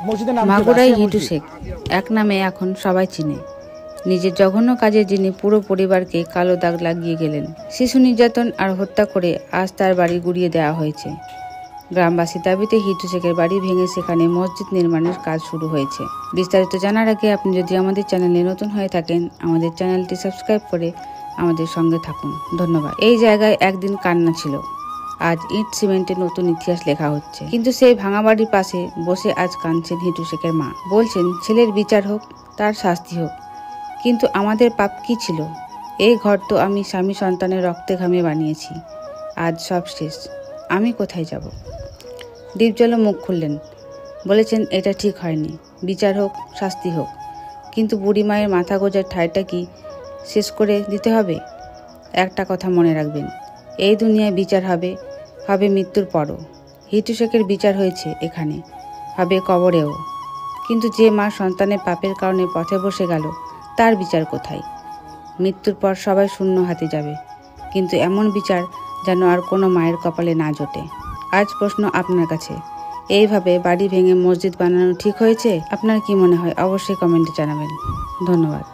মসজিদের নাম মাগুরায় হিটু শেখ এক নামে এখন সবাই চিনে। নিজের জঘন্য কাজে যিনি পুরো পরিবারকে কালো দাগ লাগিয়ে গেলেন। শিশু নির্যাতন আর হত্যা করে আজ তার বাড়ি গুড়িয়ে দেওয়া হয়েছে। গ্রামবাসীর দাবিতে হিটু শেখের বাড়ি ভেঙে সেখানে মসজিদ নির্মাণের কাজ শুরু হয়েছে। বিস্তারিত জানার আগে আপনি যদি আমাদের চ্যানেলে নতুন হয়ে থাকেন, আমাদের চ্যানেলটি সাবস্ক্রাইব করে আমাদের সঙ্গে থাকুন। ধন্যবাদ। এই জায়গায় একদিন কান্না ছিল, আজ ইট সিমেন্টের নতুন ইতিহাস লেখা হচ্ছে। কিন্তু সেই ভাঙা বাড়ির পাশে বসে আজ কাঁদছেন হিটু শেখের মা। বলছেন ছেলের বিচার হোক, তার শাস্তি হোক, কিন্তু আমাদের পাপ কি ছিল? এই ঘর তো আমি স্বামী সন্তানের রক্তে ঘামে বানিয়েছি, আজ সব শেষ, আমি কোথায় যাব? দীপজলও মুখ খুললেন, বলেছেন এটা ঠিক হয়নি, বিচার হোক, শাস্তি হোক, কিন্তু বুড়ি মায়ের মাথা গোজার ঠাঁইটা কি শেষ করে দিতে হবে? একটা কথা মনে রাখবেন, এই দুনিয়ায় বিচার হবে, হবে মৃত্যুর পরও। হিটু শেখের বিচার হয়েছে এখানে, হবে কবরেও। কিন্তু যে মা সন্তানের পাপের কারণে পথে বসে গেল, তার বিচার কোথায়? মৃত্যুর পর সবাই শূন্য হাতে যাবে, কিন্তু এমন বিচার যেন আর কোনো মায়ের কপালে না জোটে। আজ প্রশ্ন আপনার কাছে, এইভাবে বাড়ি ভেঙে মসজিদ বানানো ঠিক হয়েছে? আপনার কি মনে হয় অবশ্যই কমেন্টে জানাবেন। ধন্যবাদ।